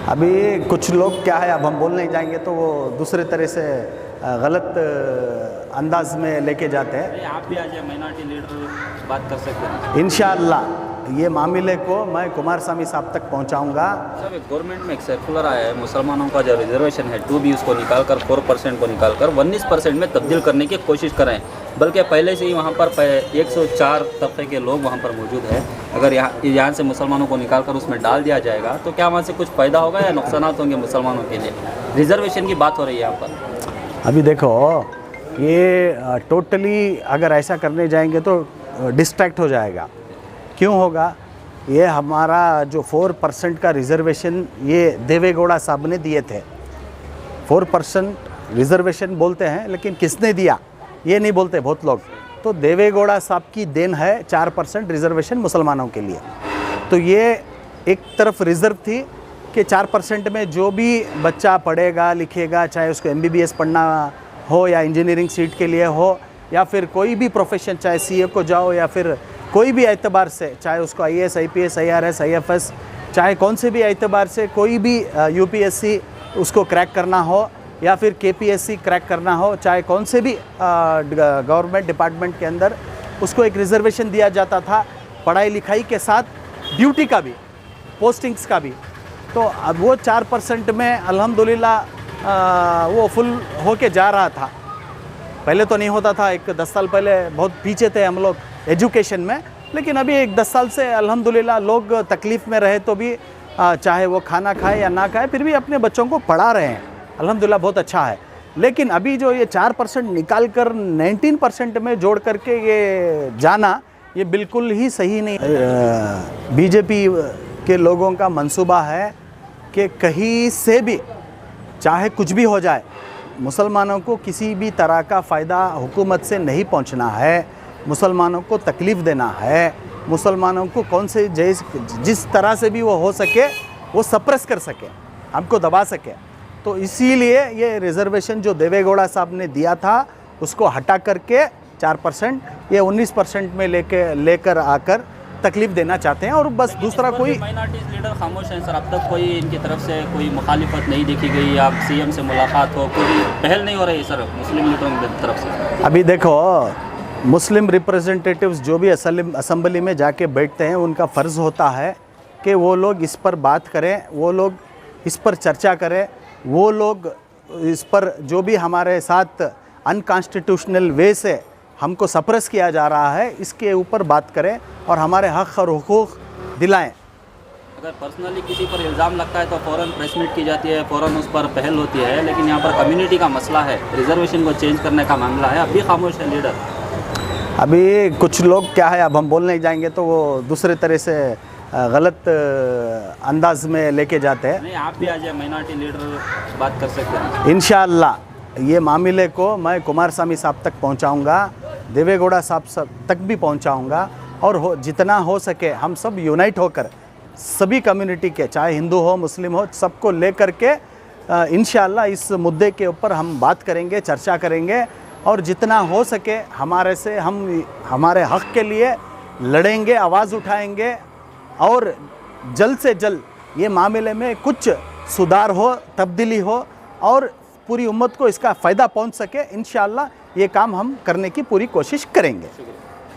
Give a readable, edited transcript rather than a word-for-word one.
अभी कुछ लोग क्या है, अब हम बोल नहीं जाएंगे तो वो दूसरे तरह से गलत अंदाज में लेके जाते हैं। आप भी आज माइनॉरिटी लीडर बात कर सकते हैं इंशाअल्लाह ये मामले को मैं कुमारस्वामी साहब तक पहुंचाऊंगा। सब गवर्नमेंट में एक सर्कुलर आया है, मुसलमानों का जो रिजर्वेशन है 2B उसको निकालकर 4% को निकालकर 19% में तब्दील करने की कोशिश करें। बल्कि पहले से ही वहाँ पर 104 तबके के लोग वहाँ पर मौजूद हैं। अगर यहाँ से मुसलमानों को निकालकर उसमें डाल दिया जाएगा तो क्या वहाँ से कुछ फ़ायदा होगा या नुकसान होंगे मुसलमानों के लिए? रिजर्वेशन की बात हो रही है यहाँ पर। अभी देखो ये टोटली अगर ऐसा करने जाएंगे तो डिस्ट्रैक्ट हो जाएगा। क्यों होगा? ये हमारा जो 4% का रिज़र्वेशन ये देवेगौड़ा साहब ने दिए थे। 4% रिज़र्वेशन बोलते हैं लेकिन किसने दिया ये नहीं बोलते बहुत लोग। तो देवेगौड़ा साहब की देन है 4% रिज़र्वेशन मुसलमानों के लिए। तो ये एक तरफ रिज़र्व थी कि 4% में जो भी बच्चा पढ़ेगा लिखेगा, चाहे उसको MBBS पढ़ना हो या इंजीनियरिंग सीट के लिए हो या फिर कोई भी प्रोफेशन, चाहे CA को जाओ या फिर कोई भी एतबार से, चाहे उसको IAS IPS IRS IFS चाहे कौन से भी एतबार से कोई भी UPSC उसको क्रैक करना हो या फिर KPSC क्रैक करना हो, चाहे कौन से भी गवर्नमेंट डिपार्टमेंट के अंदर उसको एक रिज़र्वेशन दिया जाता था, पढ़ाई लिखाई के साथ ड्यूटी का भी, पोस्टिंग्स का भी। तो अब वो 4% में अल्हम्दुलिल्लाह वो फुल होके जा रहा था। पहले तो नहीं होता था, एक 10 साल पहले बहुत पीछे थे हम लोग एजुकेशन में, लेकिन अभी एक 10 साल से अल्हम्दुलिल्लाह लोग तकलीफ़ में रहे तो भी चाहे वो खाना खाए या ना खाए फिर भी अपने बच्चों को पढ़ा रहे हैं। अल्हम्दुलिल्लाह बहुत अच्छा है। लेकिन अभी जो ये 4% निकाल कर 19% में जोड़ करके ये जाना ये बिल्कुल ही सही नहीं। बीजेपी के लोगों का मंसूबा है कि कहीं से भी चाहे कुछ भी हो जाए मुसलमानों को किसी भी तरह का फ़ायदा हुकूमत से नहीं पहुंचना है, मुसलमानों को तकलीफ़ देना है, मुसलमानों को कौन से जिस तरह से भी वो हो सके वो सप्रेस कर सके, हमको दबा सके। तो इसीलिए ये रिज़र्वेशन जो देवेगौड़ा साहब ने दिया था उसको हटा करके 4% ये 19% में लेकर आकर तकलीफ़ देना चाहते हैं और बस दूसरा कोई माइनॉरिटी लीडर खामोश हैं सर। अब तक कोई इनकी तरफ से कोई मुखालिफत नहीं देखी गई या CM से मुलाकात हो, कोई पहल नहीं हो रही सर मुस्लिम लीडरों की तरफ से? अभी देखो मुस्लिम रिप्रेजेंटेटिव्स जो भी असम्बली में जाके बैठते हैं उनका फ़र्ज़ होता है कि वो लोग इस पर बात करें, वो लोग इस पर चर्चा करें, वो लोग इस पर जो भी हमारे साथ अनकॉन्स्टिट्यूशनल वे से हमको सप्रेस किया जा रहा है इसके ऊपर बात करें और हमारे हक़ और हुकूक़ दिलाएं। अगर पर्सनली किसी पर इल्ज़ाम लगता है तो फ़ौरन प्रेस मीट की जाती है, फ़ौरन उस पर पहल होती है, लेकिन यहाँ पर कम्युनिटी का मसला है, रिज़र्वेशन को चेंज करने का मामला है, अभी खामोश है लीडर। अभी कुछ लोग क्या है, अब हम बोल नहीं जाएंगे तो वो दूसरे तरह से गलत अंदाज में लेके जाते हैं। नहीं, आप भी आज माइनॉरिटी लीडर बात कर सकते हैं। इंशाअल्लाह ये मामले को मैं कुमारस्वामी साहब तक पहुंचाऊंगा, देवेगौड़ा साहब तक भी पहुंचाऊंगा और जितना हो सके हम सब यूनाइट होकर सभी कम्युनिटी के, चाहे हिंदू हो मुस्लिम हो, सबको ले करके इंशाअल्लाह इस मुद्दे के ऊपर हम बात करेंगे, चर्चा करेंगे और जितना हो सके हमारे से हम हमारे हक़ के लिए लड़ेंगे, आवाज़ उठाएंगे और जल्द से जल्द ये मामले में कुछ सुधार हो, तब्दीली हो और पूरी उम्मत को इसका फ़ायदा पहुंच सके। इंशाअल्लाह ये काम हम करने की पूरी कोशिश करेंगे।